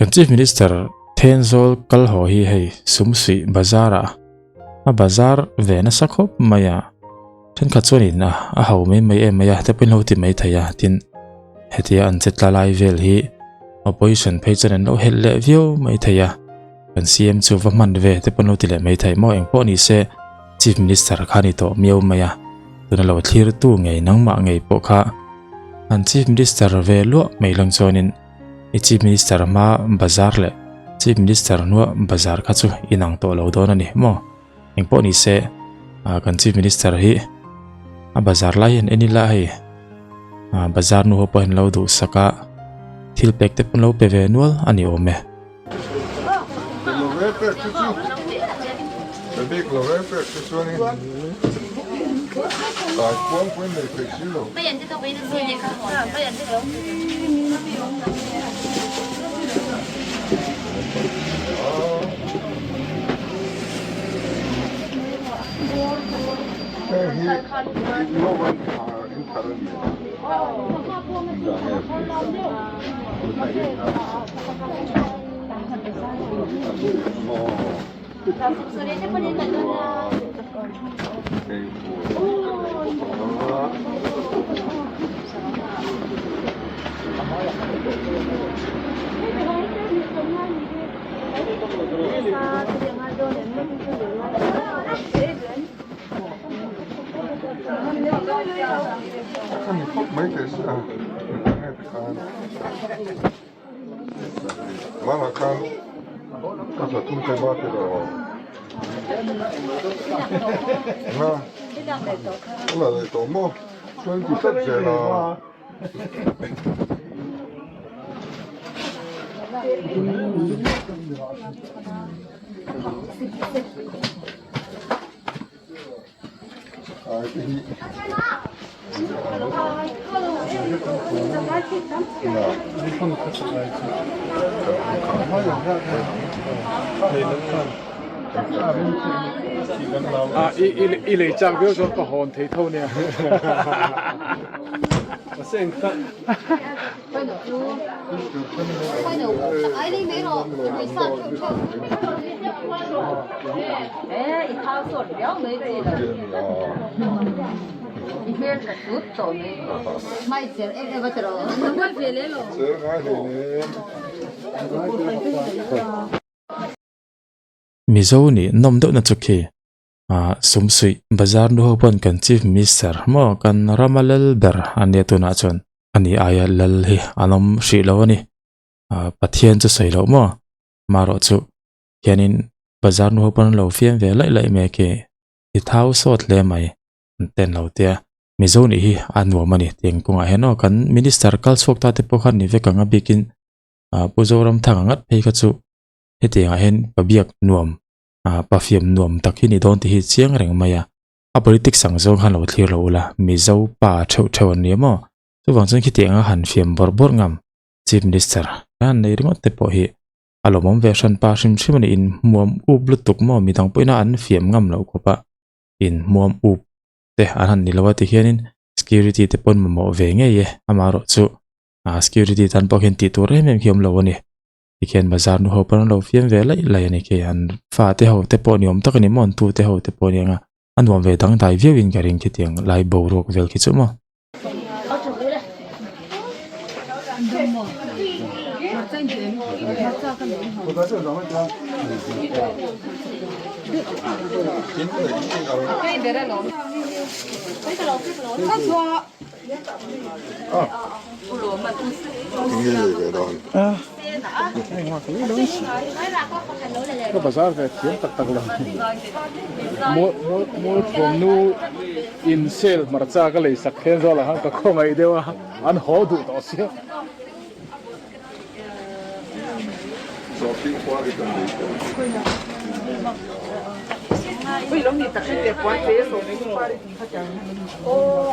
kan chief minister Tenzol kalho hi hei sumsui bazara a bazar vena sakhop maya then khachuanin a haume mai emaya te pin hoti mai thaya tin hetia an chetla lai vel hi opposition page an lo helle view mai thaya kan siam chu va man ve te pin hoti le mai thai mo eng po ni se chief minister khani to miau maya tuna lo thlir tu ngei nangma ngei po kha an chief minister ve lo mai lang chonin i chief minister ma bazar le chief minister no bazar kha chu inang to lo don ani mo eng po ni se kan chief minister hi a bazar lai en eni la hi bazar nu ho pen lo du saka thil pek te pun lo pe ve nual ani ome mấy cái mà kan có thể thu cái bao tiền rồi là để tổ mô chuyên chỉ tất cả là i lấy trang biểu cho có hồn thấy thâu nè xem thật mizo ni nom do na chukhi sumsui bazar nu ho pon kan chief minister mo kan ramalal ber ane tu na chon ani aya lal hi anom shri lawani pathian chu sei lo mo maro chu hianin bazar nu ho pon lo fiam ve lai lai me ke i thau sot le mai ten lo tia mizo ni hi anwa mani teng kunga heno kan minister kal sok ta te pokhan ni ve kanga bikin puzoram thangat phei kha chu hetinga hen pabiak nuam pafiam nuam takhini don ti hi chiang reng maya a politics sang zong han lo thlir lo la mizo pa theu theu an ni mo chu wang chen khitinga han fiam bor bor ngam chief minister an nei ringot te po hi alomom version pa shim shimani in muam up lutuk mo midang poina an fiam ngam lo ko pa in muam up te an ni lawati hianin security te pon mo ve nge ye amaro chu security tan pokhin ti tur hem khiam lo ani ikhen bazar nu ho pan lo fiam ve lai lai ani ke an fa te ho te pon yom tak ni mon tu te ho te pon yang an wam ve dang dai view in garing ki tiang lai bo rok vel ki chu mo cái bazar về tiếng tắc tắc lần mua thùng nu in sale mà ra cái lấy sắc khen rồi là hắn có không ai đâu anh hổ đủ đó xíu bây giờ mình tập cái việc quan thế rồi mình qua đi phát triển ô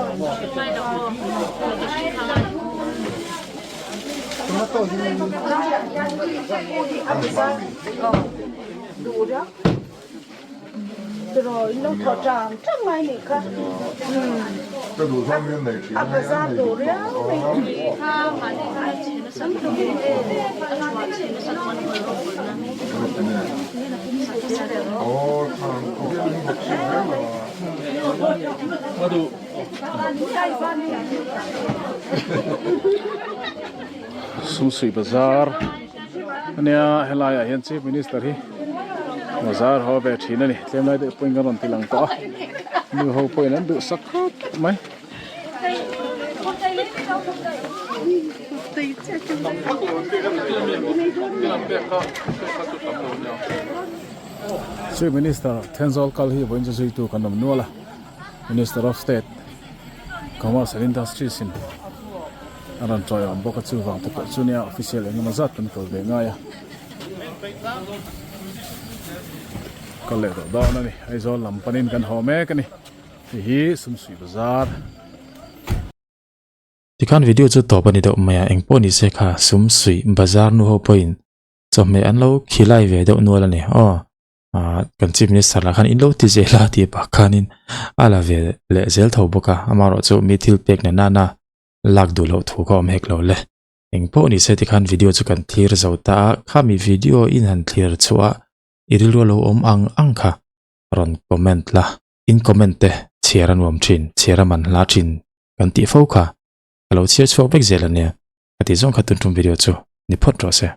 đủ đó rồi nó thọ tràm chắc mai này cả 这路上面哪天啊，bazar đồ đấy á. Sumsui bazar ania helaya hian chief minister hi bazar ho be thina ni tlem lai de point garon tilang to nu ho point an du sakhat mai chief minister tenzol kal hi boin jui tu kanam nuala minister of state commerce and industries in aran toy am boka chu wang to chunia official engama zat kan ko be ngaya kale do da na ni ai zo lam panin kan home kani hi sumsui bazar tikan video chu to pani do maya engpo ni se kha sumsui bazar nu ho point chome an lo khilai ve do nu la ni kan chief minister la khan in lo ti je la ti pa khanin ala ve le zel tho boka amaro chu mithil pek na na lak du lo thu ko mek lo le engpo ni se tikhan video chu kan thir zauta khami video in han thir chua iril lo ang kha ron comment la in comment te chiaran wam thin chiaraman la thin kan ti fo kha alo chia chho bek zelania ati zong khatun tum video chu ni phot ro se